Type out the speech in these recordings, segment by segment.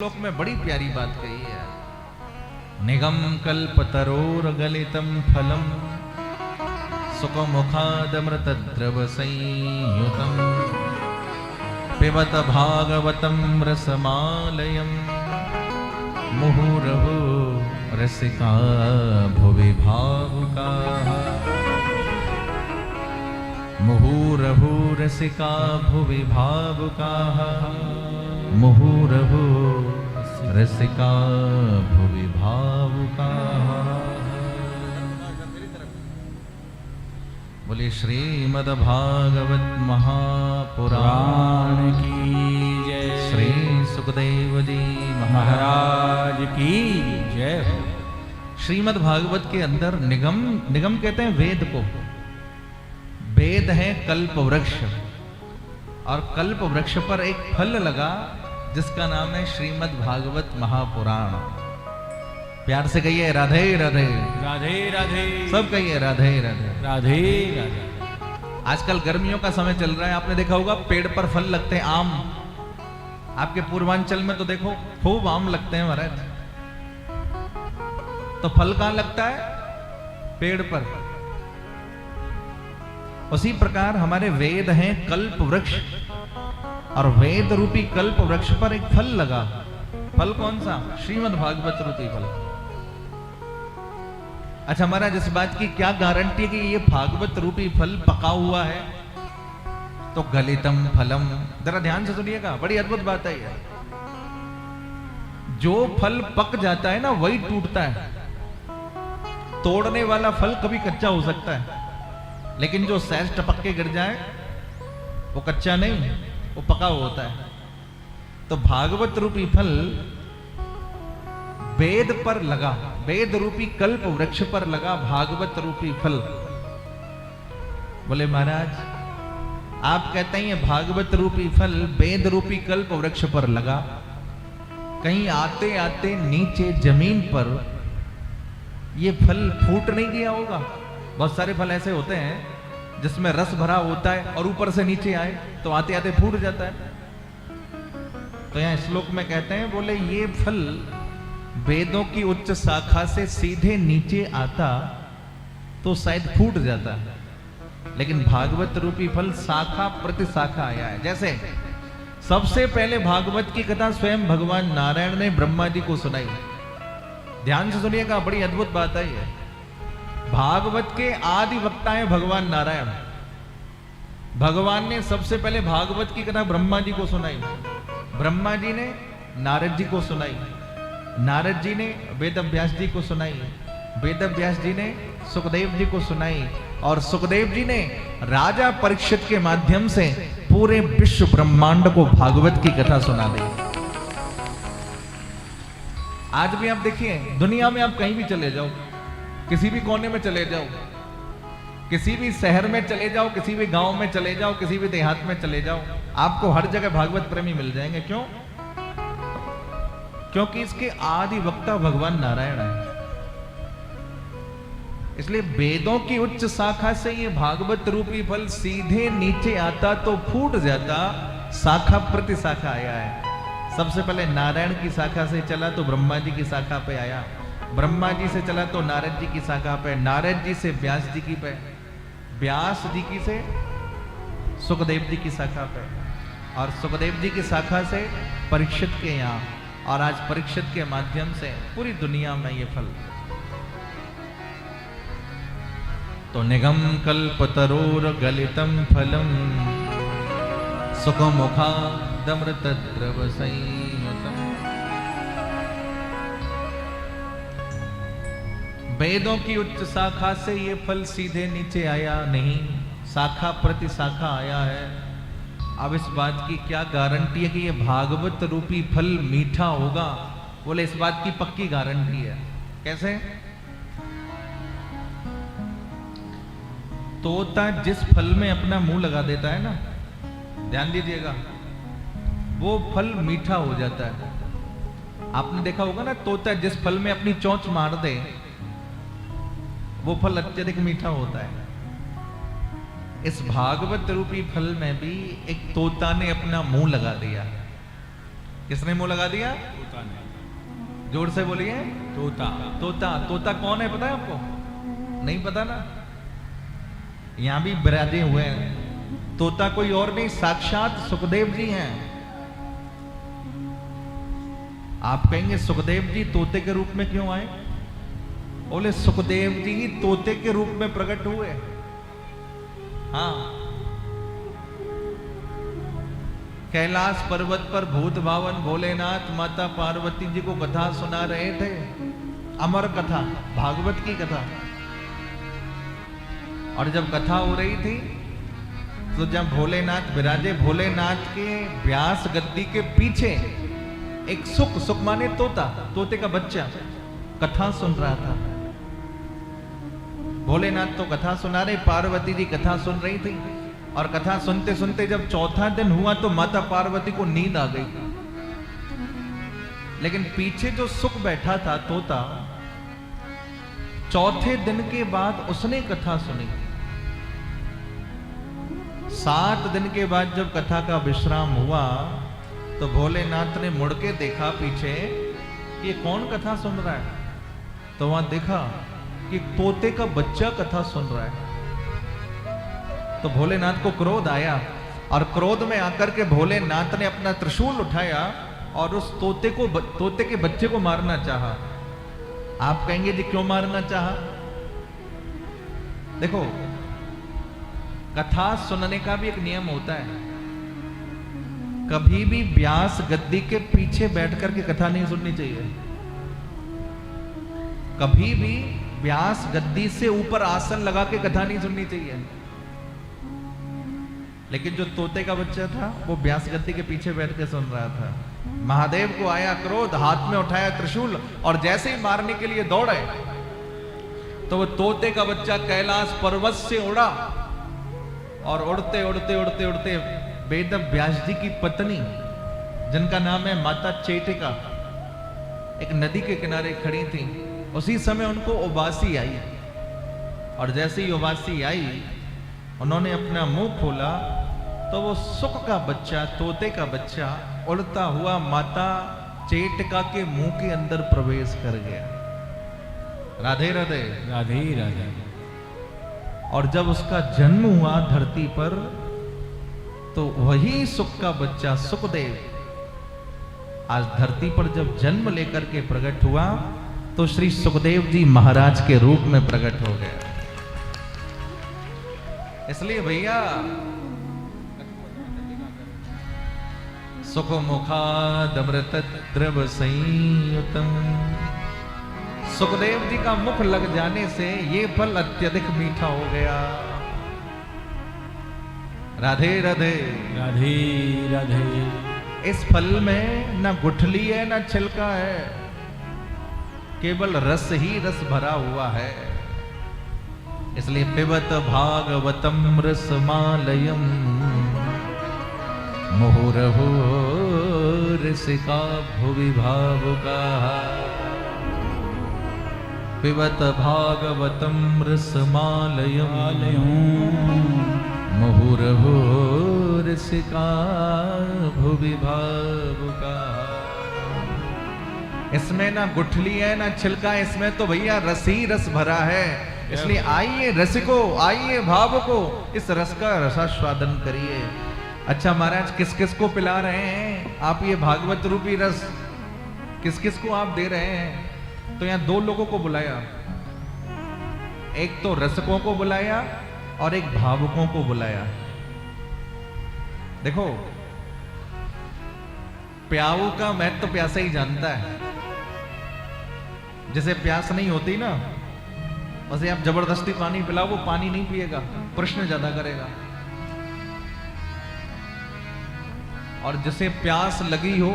श्लोक में बड़ी प्यारी बात कही है। निगम कल्पतरोर गलितम फलम सुखमुखादमृतद्रव संयुतम पिबत भागवतम रसमालयम मुहुरहु रसिका भुवि भावुकाः मुहुरहु रसिका भुवि भावुकाः मुहुरहु रसिका भुवि भावुकाः। बोले श्रीमद्भागवत महापुराण की जय। श्री सुखदेव जी महाराज की जय। श्रीमद्भागवत के अंदर निगम कहते हैं वेद को। वेद है कल्प वृक्ष, और कल्प वृक्ष पर एक फल लगा जिसका नाम है श्रीमद् भागवत महापुराण। प्यार से कहिए राधे राधे राधे राधे। सब कहिए राधे राधे राधे राधे। आजकल गर्मियों का समय चल रहा है, आपने देखा होगा पेड़ पर फल लगते हैं। आम, आपके पूर्वांचल में तो देखो खूब आम लगते हैं महाराज। तो फल कहां लगता है? पेड़ पर। उसी प्रकार हमारे वेद हैं कल्प वृक्ष, और वेद रूपी कल्प वृक्ष पर एक फल लगा। फल कौन सा? श्रीमद् भागवत रूपी फल। अच्छा महाराज, इस बात की क्या गारंटी है कि ये भागवत रूपी फल पका हुआ है? तो गलितम फलम, जरा ध्यान से सुनिएगा, बड़ी अद्भुत बात है ये। जो फल पक जाता है ना वही टूटता है। तोड़ने वाला फल कभी कच्चा हो सकता है, लेकिन जो सहज टपक के गिर जाए वो कच्चा नहीं, वो पका हुआ होता है। तो भागवत रूपी फल वेद पर लगा, वेद रूपी कल्प वृक्ष पर लगा भागवत रूपी फल। बोले महाराज, आप कहते हैं ये भागवत रूपी फल वेद रूपी कल्प वृक्ष पर लगा, कहीं आते आते नीचे जमीन पर ये फल फूट नहीं गया होगा? बहुत सारे फल ऐसे होते हैं जिसमें रस भरा होता है और ऊपर से नीचे आए तो आते आते फूट जाता है। तो यहाँ श्लोक में कहते हैं, बोले ये फल वेदों की उच्च शाखा से सीधे नीचे आता तो शायद फूट जाता, लेकिन भागवत रूपी फल शाखा प्रति शाखा आया है। जैसे सबसे पहले भागवत की कथा स्वयं भगवान नारायण ने ब्रह्मा जी को सुनाई। ध्यान से सुनिएगा, बड़ी अद्भुत बात है ये। भागवत के आदि वक्ता है भगवान नारायण। भगवान ने सबसे पहले भागवत की कथा ब्रह्मा जी को सुनाई, ब्रह्मा जी ने नारद जी को सुनाई, नारद जी ने वेद व्यास जी को सुनाई, वेद व्यास जी ने सुखदेव जी को सुनाई, और सुखदेव जी ने राजा परीक्षित के माध्यम से पूरे विश्व ब्रह्मांड को भागवत की कथा सुना दी। आज भी आप देखिए, दुनिया में आप कहीं भी चले जाओ, किसी भी कोने में चले जाओ, किसी भी शहर में चले जाओ, किसी भी गांव में चले जाओ, किसी भी देहात में चले जाओ, आपको हर जगह भागवत प्रेमी मिल जाएंगे। क्यों? क्योंकि इसके आदि वक्ता भगवान नारायण है। इसलिए वेदों की उच्च शाखा से ये भागवत रूपी फल सीधे नीचे आता तो फूट जाता, शाखा प्रति शाखा आया है। सबसे पहले नारायण की शाखा से चला तो ब्रह्मा जी की शाखा पे आया, ब्रह्मा जी से चला तो नारद जी की शाखा पे, नारद जी से व्यास जी की पे, व्यास जी की से सुखदेव जी की शाखा पे, और सुखदेव जी की शाखा से परीक्षित के यहाँ, और आज परीक्षित के माध्यम से पूरी दुनिया में ये फल। तो निगम कल्पतरोर गलितम फलम सुखमुखादमृतद्रव संयुतम। वेदों की उच्च शाखा से ये फल सीधे नीचे आया नहीं, शाखा प्रति शाखा आया है। अब इस बात की क्या गारंटी है कि ये भागवत रूपी फल मीठा होगा? बोले इस बात की पक्की गारंटी है। कैसे? तोता जिस फल में अपना मुंह लगा देता है ना, ध्यान दीजिएगा, वो फल मीठा हो जाता है। आपने देखा होगा ना, तोता जिस फल में अपनी चोंच मार दे वो फल अत्यधिक मीठा होता है। इस भागवत रूपी फल में भी एक तोता ने अपना मुंह लगा दिया। किसने मुंह लगा दिया? तोता ने। जोर से बोलिए। तोता। तोता। तोता कौन है पता है आपको? नहीं पता ना? यहां भी विराजे हुए हैं। तोता कोई और नहीं, साक्षात सुखदेव जी हैं। आप कहेंगे सुखदेव जी तोते के रूप में क्यों आए? बोले सुखदेव जी ही तोते के रूप में प्रकट हुए। हाँ, कैलाश पर्वत पर भूत भावन भोलेनाथ माता पार्वती जी को कथा सुना रहे थे, अमर कथा, भागवत की कथा। और जब कथा हो रही थी तो जब भोलेनाथ विराजे, भोलेनाथ के व्यास गद्दी के पीछे एक सुख, सुख माने तोता, तोते का बच्चा कथा सुन रहा था। भोलेनाथ तो कथा सुना रहे, पार्वती जी कथा सुन रही थी। और कथा सुनते सुनते जब चौथा दिन हुआ तो माता पार्वती को नींद आ गई। लेकिन पीछे जो सुख बैठा था तोता, चौथे दिन के बाद उसने कथा सुनी। 7 दिन के बाद जब कथा का विश्राम हुआ तो भोलेनाथ ने मुड़ के देखा पीछे, ये कौन कथा सुन रहा है? तो वहां देखा कि तोते का बच्चा कथा सुन रहा है। तो भोलेनाथ को क्रोध आया और क्रोध में आकर के भोलेनाथ ने अपना त्रिशूल उठाया और उस तोते के बच्चे को मारना चाहा। आप कहेंगे जी क्यों मारना चाहा? देखो, कथा सुनने का भी एक नियम होता है। कभी भी व्यास गद्दी के पीछे बैठ करके कथा नहीं सुननी चाहिए। कभी भी व्यास गद्दी से ऊपर आसन लगा के कथा नहीं सुननी चाहिए। लेकिन जो तोते का बच्चा था वो व्यास गद्दी के पीछे बैठ के सुन रहा था। महादेव को आया क्रोध, हाथ में उठाया त्रिशूल और जैसे ही मारने के लिए दौड़े तो वो तोते का बच्चा कैलाश पर्वत से उड़ा और उड़ते उड़ते उड़ते उड़ते वेद व्यास जी की पत्नी, जिनका नाम है माता चेटिका, एक नदी के किनारे खड़ी थी। उसी समय उनको उबासी आई और जैसे ही उबासी आई उन्होंने अपना मुंह खोला तो वो सुख का बच्चा, तोते का बच्चा उड़ता हुआ माता चेटिका के मुंह के अंदर प्रवेश कर गया। राधे राधे। राधे राधे। और जब उसका जन्म हुआ धरती पर तो वही सुख का बच्चा सुखदेव आज धरती पर जब जन्म लेकर के प्रकट हुआ तो श्री सुखदेव जी महाराज के रूप में प्रकट हो गया। इसलिए भैया सुख मुखादमृत द्रव संयुतम, सुखदेव जी का मुख लग जाने से ये फल अत्यधिक मीठा हो गया। राधे राधे। राधे राधे। इस फल में न गुठली है न छिलका है, केवल रस ही रस भरा हुआ है। इसलिए पिबत भागवतम रसमालयम मुहुरहो रसिका भुवि भावुका। पिबत भागवतम रसमालयम मुहुरहो रसिका भुवि भावुका। इसमें ना गुठली है ना छिलका, इसमें तो भैया रस ही रस भरा है। इसलिए आइए रसिको, आइए भावुको, इस रस का रसास्वादन करिए। अच्छा महाराज, किस किस को पिला रहे हैं आप ये भागवत रूपी रस? किस किस को आप दे रहे हैं? तो यहाँ 2 लोगों को बुलाया, एक तो रसकों को बुलाया और एक भावुकों को बुलाया। देखो, प्याऊ का महत्व तो प्यासा ही जानता है। जैसे प्यास नहीं होती ना, वैसे आप जबरदस्ती पानी पिलाओ, वो पानी नहीं पिएगा, प्रश्न ज्यादा करेगा। और जिसे प्यास लगी हो,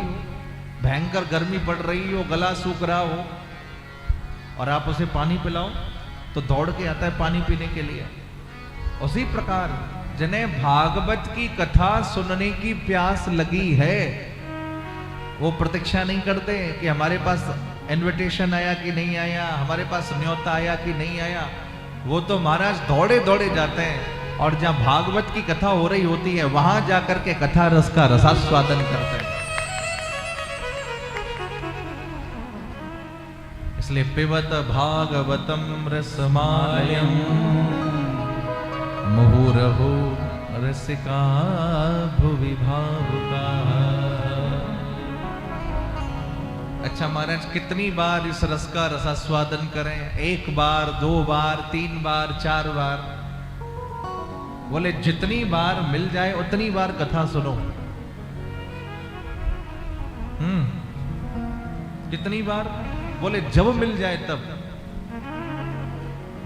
भयंकर गर्मी पड़ रही हो, गला सूख रहा हो और आप उसे पानी पिलाओ तो दौड़ के आता है पानी पीने के लिए। उसी प्रकार जिन्हें भागवत की कथा सुनने की प्यास लगी है वो प्रतीक्षा नहीं करते कि हमारे पास इनविटेशन आया कि नहीं आया, हमारे पास न्योता आया कि नहीं आया। वो तो महाराज दौड़े दौड़े जाते हैं और जहां भागवत की कथा हो रही होती है वहां जाकर के कथा रस का रसास्वादन करते हैं। इसलिए पिबत भागवतम रसमालयम मुहुरहो रसिका भुवि भावुका। अच्छा महाराज, कितनी बार इस रस का रसास्वादन करें? 1 बार, 2 बार, 3 बार, 4 बार? बोले जितनी बार मिल जाए उतनी बार कथा सुनो। कितनी बार? बोले जब मिल जाए तब।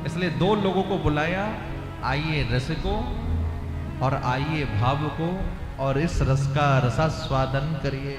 इसलिए 2 लोगों को बुलाया, आइए रसिको और आइए भावुको, और इस रस का रसास्वादन करिए।